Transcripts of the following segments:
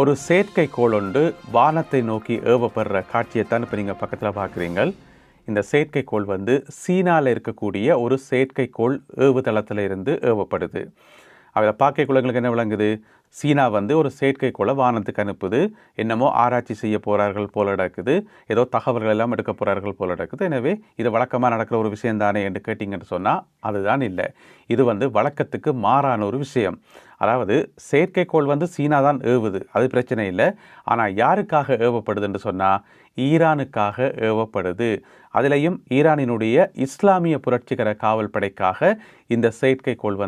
ஒரு செயற்கைக்கோள் ஒன்று வானத்தை நோக்கி ஏவப்படுற காட்சியைத்தான் இப்போ நீங்கள் பக்கத்தில் பார்க்குறீங்க. இந்த செயற்கைக்கோள் சீனாவில் இருக்கக்கூடிய ஒரு செயற்கைக்கோள் ஏவுதளத்தில் இருந்து ஏவப்படுது. அதில் பார்க்கக்குள்ள எங்களுக்கு என்ன விளங்குது? சீனா ஒரு செயற்கைக்கோளை வானத்துக்கு அனுப்புது. என்னமோ ஆராய்ச்சி செய்ய போகிறார்கள் போல நடக்குது, ஏதோ தகவல்கள் எல்லாம் எடுக்க போகிறார்கள் போல நடக்குது. எனவே இது வழக்கமாக நடக்கிற ஒரு விஷயம் தானே என்று கேட்டிங்கன்னு சொன்னால் அதுதான் இல்லை. இது வழக்கத்துக்கு மாறான ஒரு விஷயம். அதாவது செயற்கைக்கோள் சீனா தான் ஏவுது, அது பிரச்சனை இல்லை. ஆனால் யாருக்காக ஏவப்படுதுன்னு சொன்னால் ஈரானுக்காக ஏவப்படுது. அதிலையும் ஈரானினுடைய இஸ்லாமிய புரட்சிகர காவல் படைக்காக இந்த செயற்கைக்கோள்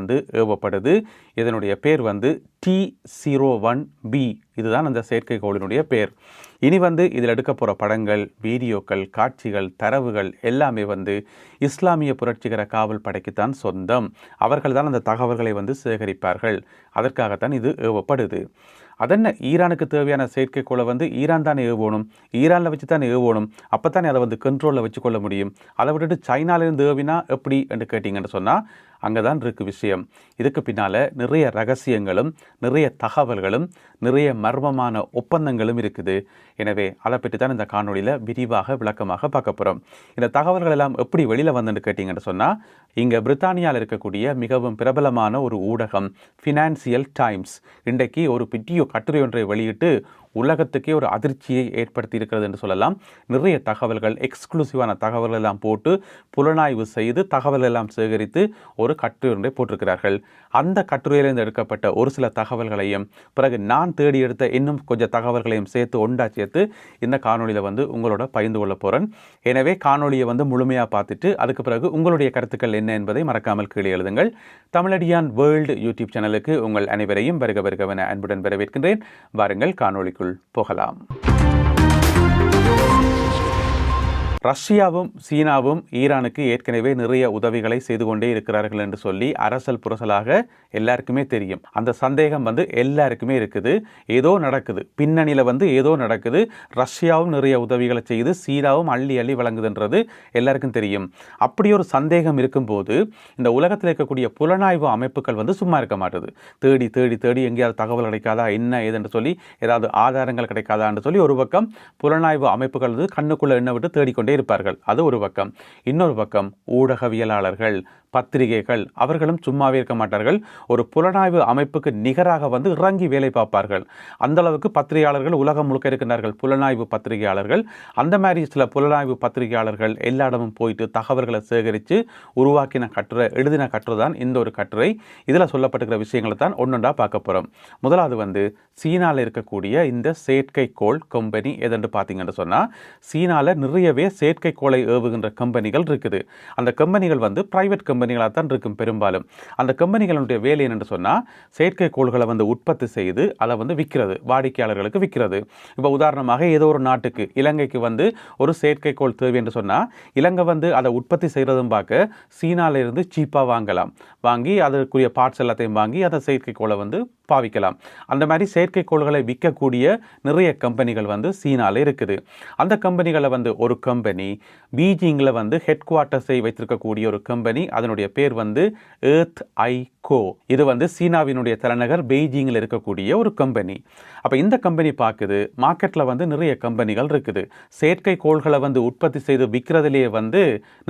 ஏவப்படுது. இதனுடைய பேர் T01B. இதுதான் அந்த செயற்கைக்கோளினுடைய பேர். இனி இதில் எடுக்க போகிற படங்கள், வீடியோக்கள், காட்சிகள், தரவுகள் எல்லாமே இஸ்லாமிய புரட்சிகர காவல் படைக்குத்தான் சொந்தம். அவர்கள் தான் அந்த தகவல்களை சேகரிப்பார்கள். அதற்காகத்தான் இது ஏவப்படுது. அதென்ன ஈரானுக்கு தேவையான செயற்கைக்கோளை ஈரான் தானே ஏவணும், ஈரானில் வச்சு தானே ஏவணும். அப்போ தானே அதை கண்ட்ரோலில் வச்சுக்கொள்ள முடியும். அதை விட்டுட்டு சைனாலேருந்து ஏவினா எப்படி என்று கேட்டிங்கன்னு சொன்னால் அங்கே தான் இருக்குது விஷயம். இதுக்கு பின்னால் நிறைய ரகசியங்களும் நிறைய தகவல்களும் நிறைய மர்மமான ஒப்பந்தங்களும் இருக்குது. எனவே அதை பற்றி தான் இந்த காணொலியில் விரிவாக விளக்கமாக பார்க்க போகிறோம். இந்த தகவல்கள் எல்லாம் எப்படி வெளியில் வந்துன்னு கேட்டிங்கன்னு சொன்னால், இங்கே பிரித்தானியாவில் இருக்கக்கூடிய மிகவும் பிரபலமான ஒரு ஊடகம் ஃபினான்சியல் டைம்ஸ் இன்றைக்கு ஒரு வீடியோ கட்டுரை ஒன்றை வெளியிட்டு உலகத்துக்கே ஒரு அதிர்ச்சியை ஏற்படுத்தி இருக்கிறது என்று சொல்லலாம். நிறைய தகவல்கள், எக்ஸ்க்ளூசிவான தகவல்கள் எல்லாம் போட்டு புலனாய்வு செய்து தகவல்கள் எல்லாம் சேகரித்து ஒரு கட்டுரை ஒன்றை போட்டிருக்கிறார்கள். அந்த கட்டுரையிலிருந்து எடுக்கப்பட்ட ஒரு சில தகவல்களையும் பிறகு நான் தேடி எடுத்த இன்னும் கொஞ்சம் தகவல்களையும் சேர்த்து ஒன்றா சேர்த்து இந்த காணொலியில் உங்களோட பகிர்ந்து கொள்ள போகிறேன். எனவே காணொலியை முழுமையாக பார்த்துட்டு அதுக்கு பிறகு உங்களுடைய கருத்துக்கள் என்ன என்பதை மறக்காமல் கீழே எழுதுங்கள். தமிழடியான் வேர்ல்டு யூடியூப் சேனலுக்கு உங்கள் அனைவரையும் வருக வருகவென அன்புடன் வரவேற்கின்றேன். வாருங்கள் காணொலிக்குள் போகலாம். ரஷ்யாவும் சீனாவும் ஈரானுக்கு ஏற்கனவே நிறைய உதவிகளை செய்து கொண்டே இருக்கிறார்கள் என்று சொல்லி அரசல் புரசலாக எல்லாருக்குமே தெரியும். அந்த சந்தேகம் எல்லாருக்குமே இருக்குது. ஏதோ நடக்குது, பின்னணியில் ஏதோ நடக்குது. ரஷ்யாவும் நிறைய உதவிகளை செய்து சீனாவும் அள்ளி அள்ளி வழங்குதுன்றது எல்லாருக்கும் தெரியும். அப்படி ஒரு சந்தேகம் இருக்கும்போது இந்த உலகத்தில் இருக்கக்கூடிய புலனாய்வு அமைப்புகள் சும்மா இருக்க மாட்டுது. தேடி தேடி தேடி எங்கேயாவது தகவல் கிடைக்காதா, என்ன ஏதென்று சொல்லி ஏதாவது ஆதாரங்கள் கிடைக்காதா என்று சொல்லி ஒரு பக்கம் புலனாய்வு அமைப்புகள் கண்ணுக்குள்ள எண்ணெய் விட்டு தேடிக்கொண்டே இருப்பார்கள். அது ஒரு பக்கம். இன்னொரு பக்கம் ஊடகவியலாளர்கள், பத்திரிகைகள் அவர்களும் சும்மாவே இருக்க மாட்டார்கள். ஒரு புலனாய்வு அமைப்புக்கு நிகராக இறங்கி வேலை பார்ப்பார்கள். அந்த அளவுக்கு பத்திரிகையாளர்கள் உலகம் முழுக்க இருக்கின்றார்கள், புலனாய்வு பத்திரிகையாளர்கள். அந்த மாதிரி சில புலனாய்வு பத்திரிகையாளர்கள் எல்லா இடமும் போயிட்டு தகவல்களை சேகரித்து உருவாக்கின கட்டுரை, எழுதின கட்டுரை தான் இந்த ஒரு கட்டுரை. இதில் சொல்லப்பட்டிருக்கிற விஷயங்களை தான் ஒன்னொன்றா பார்க்க போகிறோம். முதலாவது சீனாவில் இருக்கக்கூடிய இந்த செயற்கைக்கோள் கம்பெனி எதென்று பார்த்தீங்கன்னு சொன்னால், சீனாவில் நிறையவே செயற்கைக்கோளை ஏவுகின்ற கம்பெனிகள் இருக்குது. அந்த கம்பெனிகள் பிரைவேட் கம்பெனிகளாக தான் இருக்கும் பெரும்பாலும். அந்த கம்பெனிகளுடைய வேலை என்னென்னு சொன்னால், செயற்கைக்கோள்களை உற்பத்தி செய்து அதை விற்கிறது, வாடிக்கையாளர்களுக்கு விற்கிறது. இப்போ உதாரணமாக ஏதோ ஒரு நாட்டுக்கு, இலங்கைக்கு ஒரு செயற்கைக்கோள் தேவை என்று சொன்னால், இலங்கை அதை உற்பத்தி செய்கிறதும் பார்க்க சீனாவிலிருந்து சீப்பாக வாங்கலாம். வாங்கி அதற்குரிய பார்ட்ஸ் எல்லாத்தையும் வாங்கி அதை செயற்கைக்கோளை பாவிக்கலாம். அந்த மாதிரி செயற்கைக்கோள்களை விற்கக்கூடிய நிறைய கம்பெனிகள் சீனாவில் இருக்குது. அந்த கம்பெனிகளை ஒரு கம்பெனி பீஜிங்கில் ஹெட் குவார்ட்டர்ஸை வைத்திருக்கக்கூடிய ஒரு கம்பெனி, அதனுடைய பேர் எர்த் ஐ கோ. இது சீனாவினுடைய தலைநகர் பெய்ஜிங்கில் இருக்கக்கூடிய ஒரு கம்பெனி. அப்போ இந்த கம்பெனி பார்க்குது, மார்க்கெட்டில் நிறைய கம்பெனிகள் இருக்குது. செயற்கைக்கோள்களை உற்பத்தி செய்து விற்கிறதுலேயே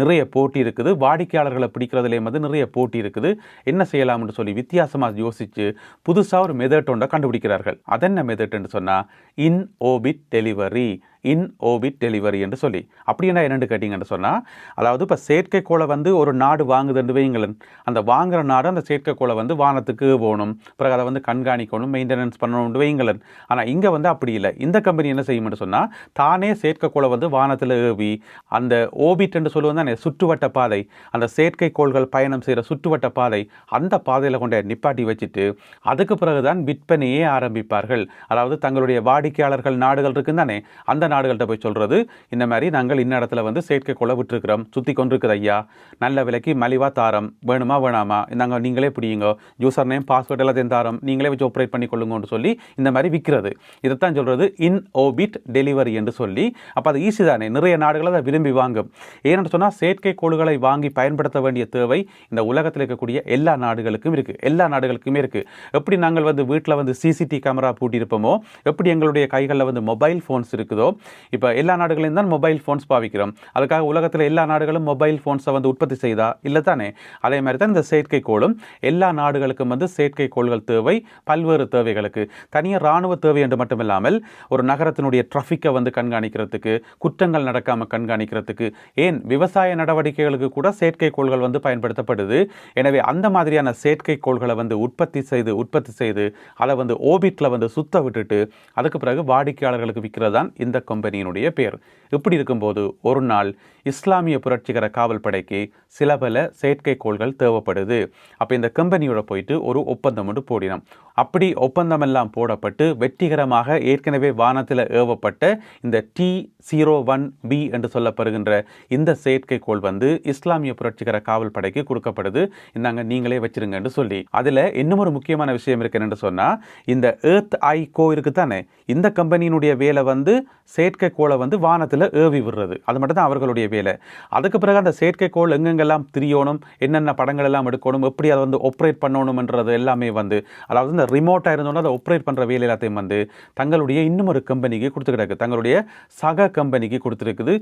நிறைய போட்டி இருக்குது. வாடிக்கையாளர்களை பிடிக்கிறதுலேயே நிறைய போட்டி இருக்குது. என்ன செய்யலாம்னு சொல்லி வித்தியாசமாக யோசித்து புதுசாக ஒரு மெத்தட் ஒன்றை கண்டுபிடிக்கிறார்கள். அதென்ன மெத்தட்னு சொன்னால் இன் ஓபிட் டெலிவரி. இன் ஓபிட் டெலிவரி என்று சொல்லி அப்படின்னா என்னென்னு கேட்டிங்கன்னு சொன்னால், அதாவது இப்போ செயற்கைக்கோளை ஒரு நாடு வாங்குதுன்னு வைங்களேன், அந்த வாங்குகிற நாடு அந்த செயற்கைக்கோளை வானத்துக்கு போகணும், பிறகு அதை கண்காணிக்கணும், மெயின்டெனன்ஸ் பண்ணணும்னு வைங்களேன். ஆனால் இங்கே அப்படி இல்லை. இந்த கம்பெனி என்ன செய்யும்னு சொன்னால், தானே செயற்கைக்கோளை வானத்தில் ஏவி அந்த ஓபிட் என்று சொல்லுவது தானே சுற்றுவட்ட பாதை, அந்த செயற்கைக்கோள்கள் பயணம் செய்கிற சுற்றுவட்ட பாதை, அந்த பாதையில் கொண்டு நிப்பாட்டி வச்சுட்டு அதுக்கு பிறகுதான் விற்பனையே ஆரம்பிப்பார்கள். அதாவது தங்களுடைய வாடிக்கையாளர்கள் நாடுகள் இருக்குன்னு தானே, அந்த நாடுகள்கிட்ட போய் சொல்கிறது, இந்த மாதிரி நாங்கள் இன்ன இடத்துல வந்து செயற்கைக்கோளை விட்டுருக்கிறோம், சுற்றி கொண்டிருக்குது ஐயா, நல்ல விலைக்கு மலிவாக தாரம், வேணுமா வேணாமா, நாங்கள் நீங்களே பிடிங்க, யூசர் நேம் பாஸ்வேர்ட் எல்லாத்தையும் தாரம், நீங்களே வச்சு ஆப்ரேட் பண்ணி கொள்ளுங்கன்னு சொல்லி இந்த மாதிரி விற்கிறது. இதைத்தான் சொல்கிறது இன் ஓபிட் டெலிவரி என்று சொல்லி. அப்போ அது ஈஸி தானே, நிறைய நாடுகள் அதை விரும்பி வாங்கும். ஏன்னு சொன்னால் செயற்கைக்கோள்களை வாங்கி பயன்படுத்த வேண்டிய தேவை இந்த உலகத்தில் இருக்கக்கூடிய எல்லா நாடுகளுக்கும் இருக்குது, எல்லா நாடுகளுக்குமே இருக்குது. எப்படி நாங்கள் வந்து வீட்டில் வந்து சிசிடிவி கேமரா பூட்டியிருப்போமோ, எப்படி எங்களுடைய கைகளில் வந்து மொபைல் ஃபோன்ஸ் இருக்குதோ, இப்போ எல்லா நாடுகளையும் தான் மொபைல் ஃபோன்ஸ் பாவிக்கிறோம். அதுக்காக உலகத்தில் எல்லா நாடுகளும் மொபைல் ஃபோன்ஸை வந்து உற்பத்தி செய்தா இல்லை தானே? அதே மாதிரி தான் இந்த செயற்கைக்கோளும் எல்லா நாடுகளுக்கும் வந்து செயற்கைக்கோள்கள் தேவை, பல்வேறு தேவைகளுக்கு. தனியாக இராணுவ தேவை என்று மட்டுமில்லாமல் ஒரு நகரத்தினுடைய டிராஃபிக்கை வந்து கண்காணிக்கிறதுக்கு, குற்றங்கள் நடக்காமல் கண்காணிக்கிறதுக்கு, ஏன் விவசாய நடவடிக்கைகளுக்கு கூட செயற்கைக்கோள்கள் வந்து பயன்படுத்தப்படுது. எனவே அந்த மாதிரியான செயற்கைக்கோள்களை வந்து உற்பத்தி செய்து அதை வந்து ஓபிட்டில் வந்து சுத்த விட்டுட்டு அதுக்கு பிறகு வாடிக்கையாளர்களுக்கு விற்கிறது தான் இந்த கம்பெனியினுடைய பேர். இப்படி இருக்கும்போது ஒரு நாள் இஸ்லாமிய புரட்சிகர காவல் படைக்கு சில பல செயற்கைக்கோள்கள் தேவைப்படுது. அப்போ இந்த கம்பெனியோட போயிட்டு ஒரு ஒப்பந்தம் ஒன்று போடினோம். அப்படி ஒப்பந்தமெல்லாம் போடப்பட்டு வெற்றிகரமாக ஏற்கனவே வானத்தில் ஏவப்பட்ட இந்த T-01B என்று சொல்லப்படுகின்ற இந்த செயற்கைக்கோள் வந்து இஸ்லாமிய புரட்சிகர காவல் படைக்கு கொடுக்கப்படுது. இந்தாங்க நீங்களே வச்சிருங்கன்னு சொல்லி. அதில் இன்னும் ஒரு முக்கியமான விஷயம் இருக்குன்னு சொன்னால், இந்த எர்த் ஐ கோ இருக்கு தானே, இந்த கம்பெனியினுடைய வேலை வந்து செயற்கைக்கோளை வந்து வானத்தில் ஏவி விடுறது. அது மட்டும் தான் அவர்களுடைய வேலை. அதுக்கு பிறகு அந்த செயற்கைக்கோள் எங்கெங்கெல்லாம் திரியணும், என்னென்ன படங்கள் எல்லாம் எடுக்கணும், எப்படி அதை வந்து ஆப்ரேட் பண்ணணும்ன்றது எல்லாமே வந்து, அதாவது இந்த ரிமோட்டாக இருந்தோன்னா அதை ஆப்ரேட் பண்ணுற வேலை எல்லாத்தையும் வந்து தங்களுடைய இன்னும் ஒரு கம்பெனிக்கு கொடுத்துக்கிட்டாங்க, தங்களுடைய சக கம்பெனிக்கு கொடுத்துருக்குது.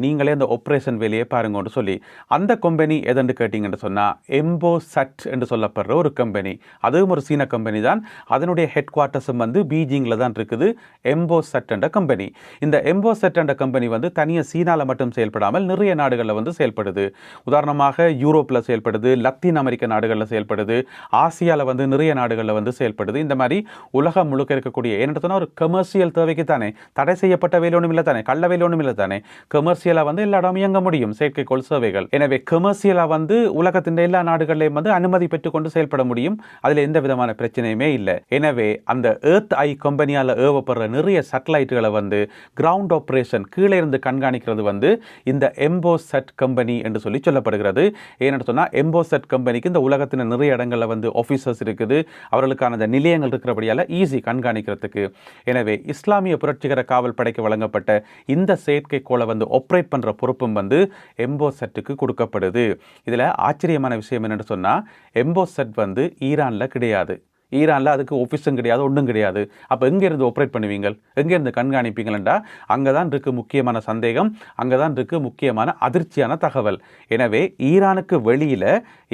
நீங்களே அந்த ஆப்ரேஷன் வேலையை பாருங்கன்னு சொல்லி. அந்த கம்பெனி எதுன்னு கேட்டிங்கன்னு சொன்னால் எம்போசட் என்று சொல்லப்படுற ஒரு கம்பெனி. அதுவும் ஒரு சீன கம்பெனி தான். அதனுடைய ஹெட் குவார்ட்டர்ஸும் வந்து பீஜிங்கில் தான் இருக்குது. எம்போசட் என்ற கம்பெனி. இந்த எம்போசட் என்ற கம்பெனி வந்து தனியாக சீனாவில் மட்டும் செயல்படாமல் நிறைய நாடுகளில் வந்து செயல்படுது. உதாரணமாக யூரோப்பில் செயல்படுது, லத்தீன் அமெரிக்க நாடுகளில் செயல்படுது, ஆசியாவில் வந்து நிறைய நாடுகளில் வந்து செயல்படுது. இந்த மாதிரி உலகம் முழுக்க இருக்கக்கூடிய, என்ன சொன்னால் ஒரு கமர்ஷியல் தேவைக்கு தானே, தடை செய்யப்பட்ட வேலை ஒன்றும் இல்லை தானே, கள்ள வேலை ஒன்றும் இல்லை தானே, கமர்ஷியலாக வந்து எல்லா இடமும் இயங்க முடியும் செயற்கைக்கோள் சேவைகள். எனவே கமர்ஷியலாக வந்து உலகத்தின் எல்லா நாடுகளிலையும் வந்து அனுமதி பெற்றுக்கொண்டு செயல்பட முடியும். அதில் எந்த விதமான பிரச்சனையுமே இல்லை. எனவே அந்த எர்த் ஐ கம்பெனியால் ஏவப்படுற நிறைய சேட்டலைட்டுகளை வந்து கிரவுண்ட் ஆப்ரேஷன் கீழே இருந்து கண்காணிக்கிறது வந்து இந்த எம்போசட் கம்பெனி என்று சொல்லி சொல்லப்படுகிறது. ஏன்னு சொன்னால் எம்போசட் கம்பெனிக்கு இந்த உலகத்தின் நிறைய இடங்களில் வந்து ஆஃபீஸர்ஸ் இருக்குது, அவர்களுக்கான அந்த நிலையங்கள் இருக்கிறபடியால் ஈஸி கண்காணிக்கிறதுக்கு. எனவே இஸ்லாமிய புரட்சிகர காவல் படைக்கு வழங்கப்பட்ட இந்த செயற்கைக்கோளை வந்து ஆப்ரேட் பண்ணுற பொறுப்பும் வந்து எம்போசட்டுக்கு கொடுக்கப்படுது. இதில் ஆச்சரியமான விஷயம் என்னென்னு சொன்னால், எம்போசட் வந்து ஈரானில் கிடையாது. ஈரானில் அதுக்கு ஆஃபீஸும் கிடையாது, ஒன்றும் கிடையாது. அப்போ எங்கேருந்து ஆப்ரேட் பண்ணுவீங்க, எங்கேருந்து கண்காணிப்பீங்களா? அங்கே தான் இருக்குது முக்கியமான சந்தேகம், அங்கே தான் இருக்குது முக்கியமான அதிர்ச்சியான தகவல். எனவே ஈரானுக்கு வெளியில்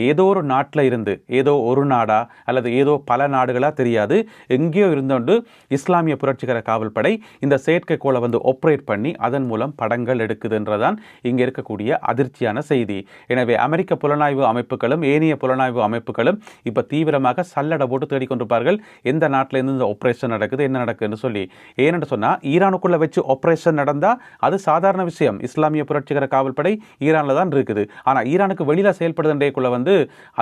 ஏதோ ஒரு நாட்டில் இருந்து, ஏதோ ஒரு நாடா அல்லது ஏதோ பல நாடுகளாக தெரியாது, எங்கேயோ இருந்தோண்டு இஸ்லாமிய புரட்சிகர காவல் படை இந்த செயற்கைக்கோளை வந்து ஆப்ரேட் பண்ணி அதன் மூலம் படங்கள் எடுக்குதுன்றதான் இங்கே இருக்கக்கூடிய அதிர்ச்சியான செய்தி. எனவே அமெரிக்க புலனாய்வு அமைப்புகளும் ஏனைய புலனாய்வு அமைப்புகளும் இப்போ தீவிரமாக சல்லடை போட்டு தேடி கொண்டிருப்பார்கள் எந்த நாட்டில் இருந்து இந்த ஆப்ரேஷன் நடக்குது, என்ன நடக்குதுன்னு சொல்லி. ஏன்னு சொன்னால் ஈரானுக்குள்ளே வச்சு ஆப்ரேஷன் நடந்தால் அது சாதாரண விஷயம். இஸ்லாமிய புரட்சிகர காவல் படை ஈரானில் தான் இருக்குது. ஆனால் ஈரானுக்கு வெளியில் செயல்படுதுன்றேக்குள்ள வந்து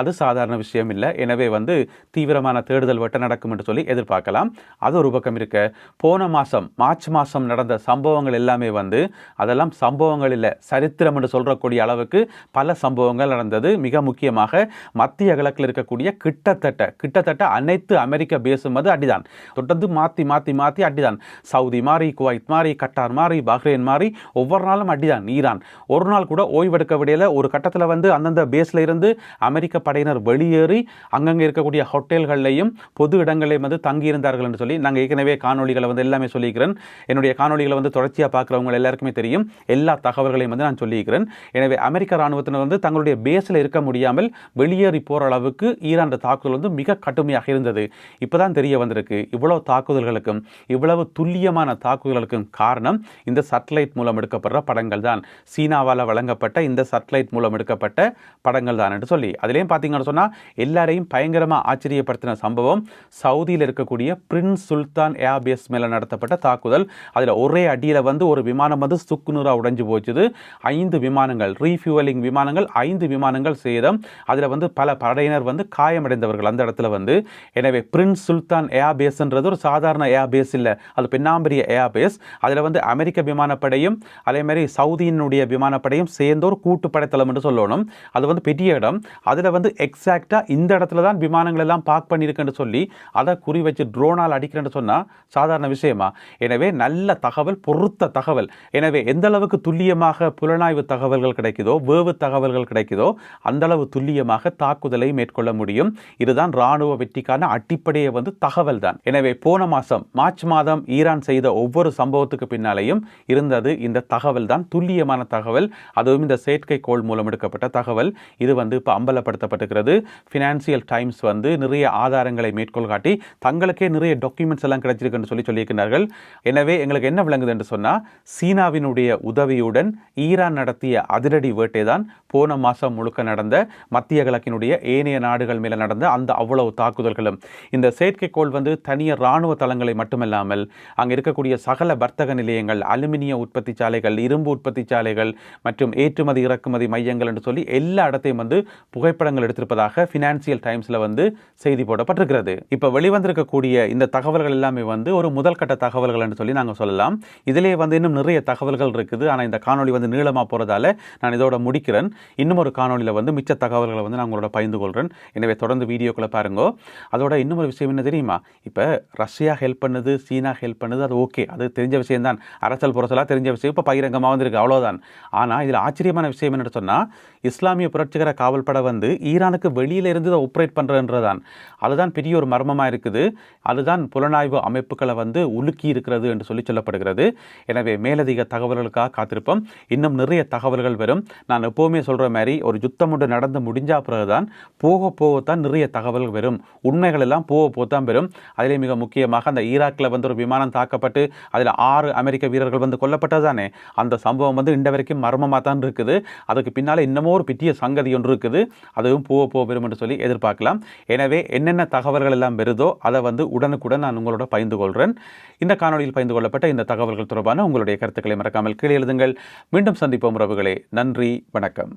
அது சாதாரண விஷயம் இல்லை. எனவே வந்து தீவிரமான தேடுதல் வேட்டை நடக்கும் என்று சொல்லி எதிர்பார்க்கலாம். அது ஒரு பக்கம் இருக்க, போன மாதம் மார்ச் மாதம் நடந்த சம்பவங்கள் எல்லாமே வந்து அதெல்லாம் சம்பவங்கள் இல்லை, சரித்திரம் என்று சொல்றக்கூடிய அளவுக்கு பல சம்பவங்கள் நடந்தது. மிக முக்கியமாக மத்திய கிழக்கில் இருக்கக்கூடிய கிட்டத்தட்ட அனைத்து அமெரிக்க பேஸும் வந்து அடிதான். தொடர்ந்து மாற்றி அடிதான். சவுதி மாறி, குவைத் மாறி, கட்டார் மாறி, பஹ்ரைன் மாறி ஒவ்வொரு நாளும் அடிதான். ஈரான் ஒரு நாள் கூட ஓய்வெடுக்க விடையில. ஒரு கட்டத்தில் வந்து அந்தந்த பேஸில் இருந்து அமெரிக்க படையினர் வெளியேறி அங்கங்கே இருக்கக்கூடிய ஹோட்டல்கள்லையும் பொது இடங்களையும் வந்து தங்கியிருந்தார்கள் என்று சொல்லி நாங்கள் ஏற்கனவே காணொலிகளை வந்து எல்லாமே சொல்லியிருக்கிறேன். என்னுடைய காணொலிகளை வந்து தொடர்ச்சியாக பார்க்குறவங்க எல்லாருக்குமே தெரியும். எல்லா தகவல்களையும் வந்து நான் சொல்லியிருக்கிறேன். எனவே அமெரிக்க இராணுவத்தினர் வந்து தங்களுடைய பேஸில் இருக்க முடியாமல் வெளியேறி போகிற அளவுக்கு ஈரான் தாக்குதல் வந்து மிக கடுமையாக இருந்தது. இப்போதான் தெரிய வந்திருக்கு இவ்வளவு தாக்குதல்களுக்கும் இவ்வளவு துல்லியமான தாக்குதல்களுக்கும் காரணம் இந்த சேட்டலைட் மூலம் எடுக்கப்படுற படங்கள் தான். சீனாவால் வழங்கப்பட்ட இந்த சேட்டலைட் மூலம் எடுக்கப்பட்ட படங்கள் தான் என்று சொல்லி. அதுலேயும் பார்த்தீங்கன்னு சொன்னால் எல்லாரையும் பயங்கரமாக ஆச்சரியப்படுத்தின சம்பவம் சவுதியில் இருக்கக்கூடிய பிரின்ஸ் சுல்தான் ஏர்பேஸ் மேலே நடத்தப்பட்ட தாக்குதல். அதில் ஒரே அடியில் வந்து ஒரு விமானம் வந்து சுக்குநூறாக உடைஞ்சு போச்சுது. 5 விமானங்கள் ரீஃபியூவலிங் விமானங்கள், 5 விமானங்கள் சேதம். அதில் வந்து பல படையினர் வந்து காயமடைந்தவர்கள் அந்த இடத்துல வந்து. எனவே பிரின்ஸ் சுல்தான் ஏர்பேஸ்ன்றது ஒரு சாதாரண ஏர்பேஸ் இல்லை, அது பெண்ணாம்பரிய ஏர்பேஸ். அதில் வந்து அமெரிக்க விமானப்படையும் அதே மாதிரி சவுதியினுடைய விமானப்படையும் சேர்ந்து ஒரு கூட்டு படைத்தளம் என்று சொல்லணும். அது வந்து பெரிய இடம். அதில் வந்து எக்ஸாக்டாக இந்த இடத்துல தான் விமானங்கள் எல்லாம் பார்க் பண்ணியிருக்குன்னு சொல்லி அதை குறி வச்சு ட்ரோனால் அடிக்கிறேன்னு சொன்னால் சாதாரண விஷயமா? எனவே நல்ல தகவல், பொருத்த தகவல். எனவே எந்த அளவுக்கு துல்லியமாக புலனாய்வு தகவல்கள் கிடைக்குதோ, வேவு தகவல்கள் கிடைக்குதோ, அந்த அளவு துல்லியமாக தாக்குதலை மேற்கொள்ள முடியும். இதுதான் ராணுவ வெற்றிக்கான அடிப்படையை வந்து தகவல் தான். எனவே போன மாதம் மார்ச் மாதம் ஈரான் செய்த ஒவ்வொரு சம்பவத்துக்கு பின்னாலேயும் இருந்தது இந்த தகவல் தான், துல்லியமான தகவல். அதுவும் இந்த செயற்கைக்கோள் மூலம் எடுக்கப்பட்ட தகவல். இது வந்து இப்போ அம்பலப்படுத்தப்பட்டிருக்கிறது. ஃபினான்சியல் டைம்ஸ் வந்து நிறைய ஆதாரங்களை மேற்கோள் காட்டி தங்களுக்கே நிறைய டாக்குமெண்ட்ஸ் எல்லாம் கிடைச்சிருக்குன்னு சொல்லியிருக்கிறார்கள். எனவே எங்களுக்கு என்ன விளங்குது என்று சொன்னால், சீனாவினுடைய உதவியுடன் ஈரான் நடத்திய அதிரடி வேட்டை தான் போன மாதம் முழுக்க நடந்த மத்திய கிழக்கினுடைய ஏனைய நாடுகள் மேலே நடந்த அந்த அவ்வளவு தாக்குதல்களும். இந்த செயற்கைக்கோள் வந்து தனியார் இராணுவ தளங்களை மட்டுமல்லாமல் அங்கே இருக்கக்கூடிய சகல வர்த்தக நிலையங்கள், அலுமினிய உற்பத்தி சாலைகள், இரும்பு உற்பத்தி சாலைகள் மற்றும் ஏற்றுமதி இறக்குமதி மையங்கள் என்று சொல்லி எல்லா இடத்தையும் வந்து புகைப்படங்கள் எடுத்திருப்பதாக ஃபினான்சியல் டைம்ஸில் வந்து செய்தி போடப்பட்டிருக்கிறது. இப்போ வெளிவந்திருக்கக்கூடிய இந்த தகவல்கள் எல்லாமே வந்து ஒரு முதல் கட்ட தகவல்கள் என்று சொல்லி நாங்கள் சொல்லலாம். இதிலே வந்து இன்னும் நிறைய தகவல்கள் இருக்குது. ஆனால் இந்த காணொலி வந்து நீளமாக போகிறதால நான் இதோட முடிக்கிறேன். இன்னும் ஒரு காணொலியில் வந்து மிச்ச தகவல்களை வந்து நான் உங்களோட பகிர்ந்து கொள்கிறேன். எனவே தொடர்ந்து வீடியோக்களை பாருங்க. அதோட இன்னும் ஒரு விஷயம் என்ன தெரியுமா? இப்போ ரஷ்யா ஹெல்ப் பண்ணுது, சீனா ஹெல்ப் பண்ணுது, அது ஓகே, அது தெரிஞ்ச விஷயம் தான், அரசல் புரசலாக தெரிஞ்ச விஷயம். இப்போ பகிரங்கமாக வந்திருக்கு, அவ்வளோதான். ஆனால் இதில் ஆச்சரியமான விஷயம் என்னன்னு சொன்னால், இஸ்லாமிய புரட்சிகர காவல்படை வந்து ஈரானுக்கு வெளியில இருந்து இதை ஆப்ரேட் பண்ணுறதுன்றதான். அதுதான் பெரிய ஒரு மர்மமாக இருக்குது. அதுதான் புலனாய்வு அமைப்புகளை வந்து உலுக்கி இருக்கிறது என்று சொல்லப்படுகிறது. எனவே மேலதிக தகவல்களுக்காக காத்திருப்போம். இன்னும் நிறைய தகவல்கள் வரும். நான் எப்போவுமே சொல்கிற மாதிரி ஒரு யுத்தம் ஒன்று நடந்து முடிஞ்ச பிறகுதான் போகத்தான் நிறைய தகவல்கள் வரும். உண்மைகள் எல்லாம் போகத்தான் வரும். அதிலே மிக முக்கியமாக அந்த ஈராக்கில் வந்து ஒரு விமானம் தாக்கப்பட்டு அதில் 6 அமெரிக்க வீரர்கள் வந்து கொல்லப்பட்டதானே, அந்த சம்பவம் வந்து இன்று வரைக்கும் மர்மமாக தான் இருக்குது. அதுக்கு பின்னால் இன்னமும் ஒரு பெரிய சங்கதி ஒன்று இருக்குது. அதுவும் போக வரும் என்று சொல்லி எதிர்பார்க்கலாம். எனவே என்னென்ன தகவல்கள் எல்லாம் வருதோ அதை வந்து உடனுக்குடன் நான் உங்களோட பகிர்ந்து கொள்கிறேன். இந்த காணொலியில் பகிர்ந்து கொள்ளப்பட்ட இந்த தகவல்கள் தொடர்பான உங்களுடைய கருத்துக்களை மறக்காமல் கீழே எழுதுங்கள். மீண்டும் சந்திப்போம் உறவுகளே. நன்றி, வணக்கம்.